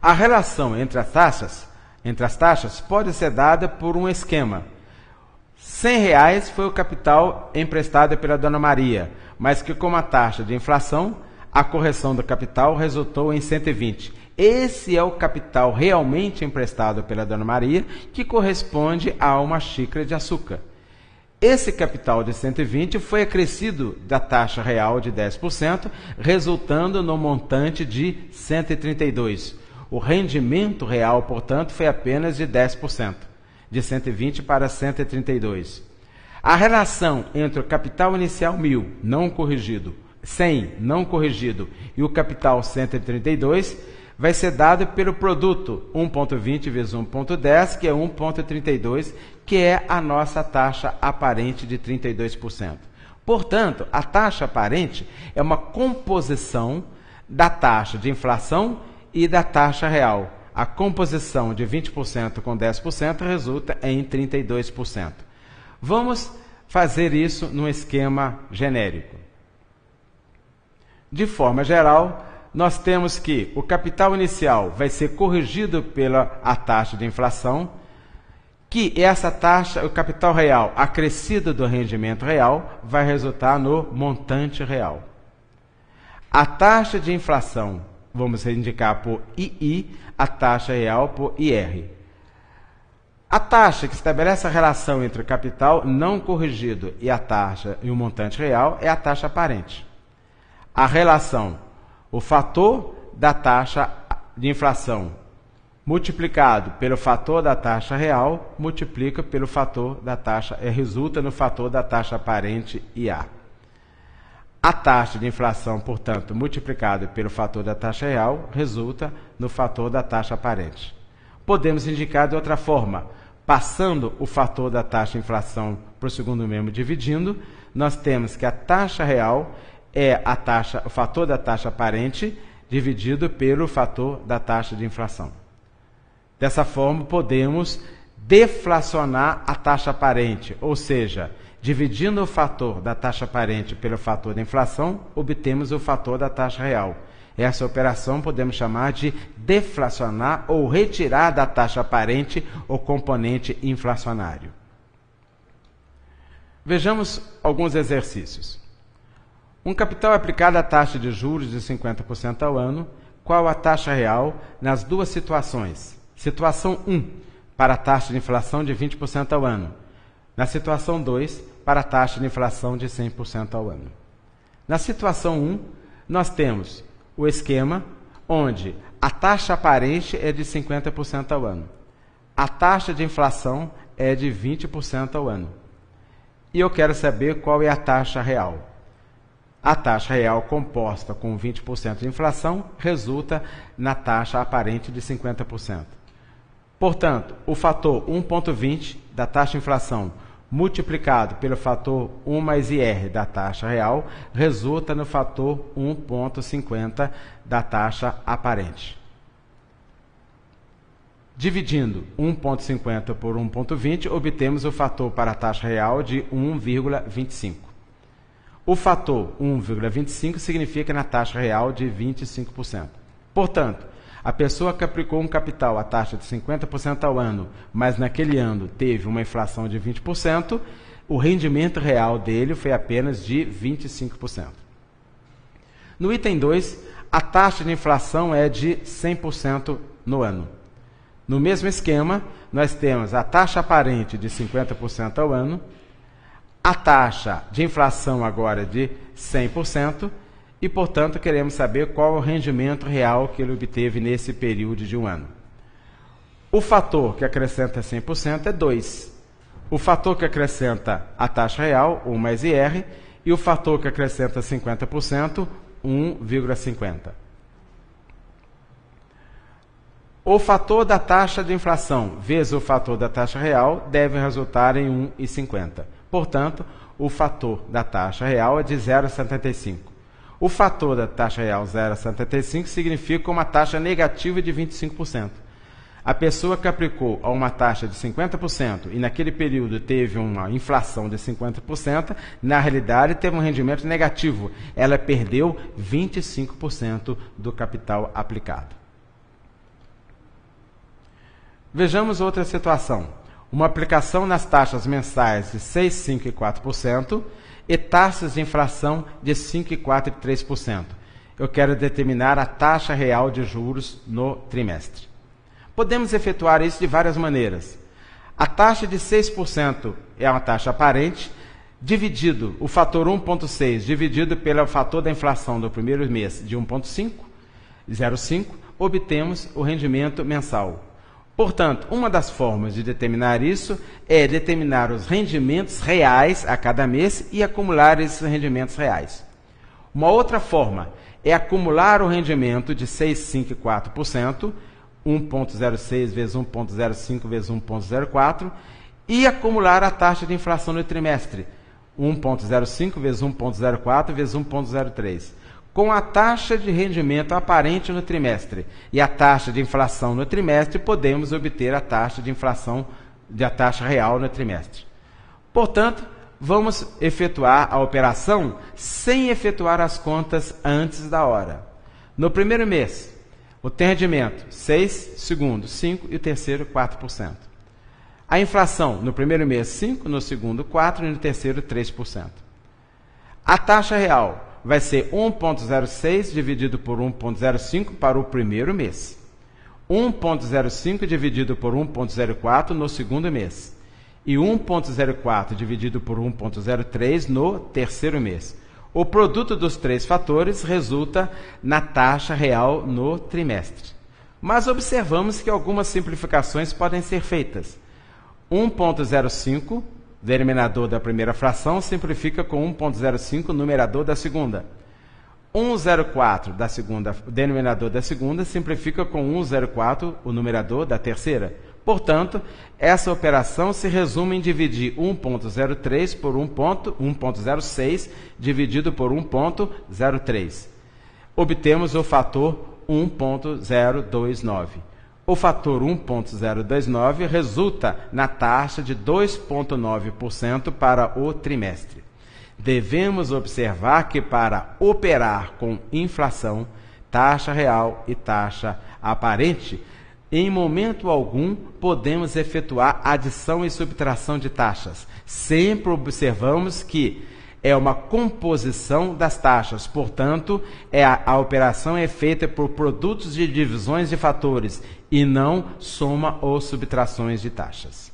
A relação entre as taxas pode ser dada por um esquema. R$100 foi o capital emprestado pela Dona Maria, mas que com a taxa de inflação, a correção do capital resultou em 120. Esse é o capital realmente emprestado pela Dona Maria, que corresponde a uma xícara de açúcar. Esse capital de 120 foi acrescido da taxa real de 10%, resultando no montante de 132. O rendimento real, portanto, foi apenas de 10%, de 120 para 132. A relação entre o capital inicial 1.000, não corrigido, 100, não corrigido, e o capital 132 vai ser dado pelo produto 1,20 vezes 1,10, que é 1,32, que é a nossa taxa aparente de 32%. Portanto, a taxa aparente é uma composição da taxa de inflação e da taxa real. A composição de 20% com 10% resulta em 32%. Vamos fazer isso num esquema genérico. De forma geral, nós temos que o capital inicial vai ser corrigido pela taxa de inflação, que essa taxa, o capital real acrescido do rendimento real, vai resultar no montante real. A taxa de inflação, vamos indicar por II, a taxa real por IR. A taxa que estabelece a relação entre o capital não corrigido e a taxa e o montante real é a taxa aparente. A relação, o fator da taxa de inflação multiplicado pelo fator da taxa real, multiplica pelo fator da taxa, resulta no fator da taxa aparente IA. A taxa de inflação, portanto, multiplicado pelo fator da taxa real, resulta no fator da taxa aparente. Podemos indicar de outra forma, passando o fator da taxa de inflação para o segundo membro dividindo, nós temos que a taxa real é o fator da taxa aparente dividido pelo fator da taxa de inflação. Dessa forma, podemos deflacionar a taxa aparente, ou seja, dividindo o fator da taxa aparente pelo fator da inflação, obtemos o fator da taxa real. Essa operação podemos chamar de deflacionar ou retirar da taxa aparente o componente inflacionário. Vejamos alguns exercícios. Um capital aplicado à taxa de juros de 50% ao ano, qual a taxa real nas duas situações? Situação 1, para a taxa de inflação de 20% ao ano. Na situação 2, para a taxa de inflação de 100% ao ano. Na situação 1, nós temos o esquema onde a taxa aparente é de 50% ao ano. A taxa de inflação é de 20% ao ano. E eu quero saber qual é a taxa real. A taxa real composta com 20% de inflação resulta na taxa aparente de 50%. Portanto, o fator 1,20 da taxa de inflação multiplicado pelo fator 1 mais IR da taxa real resulta no fator 1,50 da taxa aparente. Dividindo 1,50 por 1,20, obtemos o fator para a taxa real de 1,25. O fator 1,25 significa na taxa real de 25%. Portanto, a pessoa que aplicou um capital à taxa de 50% ao ano, mas naquele ano teve uma inflação de 20%, o rendimento real dele foi apenas de 25%. No item 2, a taxa de inflação é de 100% no ano. No mesmo esquema, nós temos a taxa aparente de 50% ao ano, a taxa de inflação agora de 100%, e, portanto, queremos saber qual é o rendimento real que ele obteve nesse período de um ano. O fator que acrescenta 100% é 2. O fator que acrescenta a taxa real, 1 mais IR, e o fator que acrescenta 50%, 1,50. O fator da taxa de inflação vezes o fator da taxa real deve resultar em 1,50. Portanto, o fator da taxa real é de 0,75. O fator da taxa real 0,75 significa uma taxa negativa de 25%. A pessoa que aplicou a uma taxa de 50% e naquele período teve uma inflação de 50%, na realidade teve um rendimento negativo. Ela perdeu 25% do capital aplicado. Vejamos outra situação. Uma aplicação nas taxas mensais de 6, 5 e 4% e taxas de inflação de 5, 4 e 3%. Eu quero determinar a taxa real de juros no trimestre. Podemos efetuar isso de várias maneiras. A taxa de 6% é uma taxa aparente, dividido o fator 1,6 dividido pelo fator da inflação do primeiro mês de 1,05, obtemos o rendimento mensal. Portanto, uma das formas de determinar isso é determinar os rendimentos reais a cada mês e acumular esses rendimentos reais. Uma outra forma é acumular o rendimento de 6, 5 e 4%, 1,06 vezes 1,05 vezes 1,04, e acumular a taxa de inflação no trimestre, 1,05 vezes 1,04 vezes 1,03. Com a taxa de rendimento aparente no trimestre e a taxa de inflação no trimestre, podemos obter a taxa de inflação da taxa real no trimestre. Portanto, vamos efetuar a operação sem efetuar as contas antes da hora. No primeiro mês, o rendimento 6, segundo 5 e o terceiro 4%. A inflação no primeiro mês 5, no segundo 4 e no terceiro 3%. A taxa real vai ser 1,06 dividido por 1,05 para o primeiro mês. 1,05 dividido por 1,04 no segundo mês. E 1,04 dividido por 1,03 no terceiro mês. O produto dos três fatores resulta na taxa real no trimestre. Mas observamos que algumas simplificações podem ser feitas. 1,05, denominador da primeira fração, simplifica com 1,05, numerador da segunda. 1,04, da segunda, denominador da segunda, simplifica com 1,04, o numerador da terceira. Portanto, essa operação se resume em dividir 1,03 por 1,06 dividido por 1,03. Obtemos o fator 1,029. O fator 1,029 resulta na taxa de 2,9% para o trimestre. Devemos observar que para operar com inflação, taxa real e taxa aparente, em momento algum podemos efetuar adição e subtração de taxas. Sempre observamos que é uma composição das taxas, portanto, a operação é feita por produtos de divisões de fatores e não soma ou subtrações de taxas.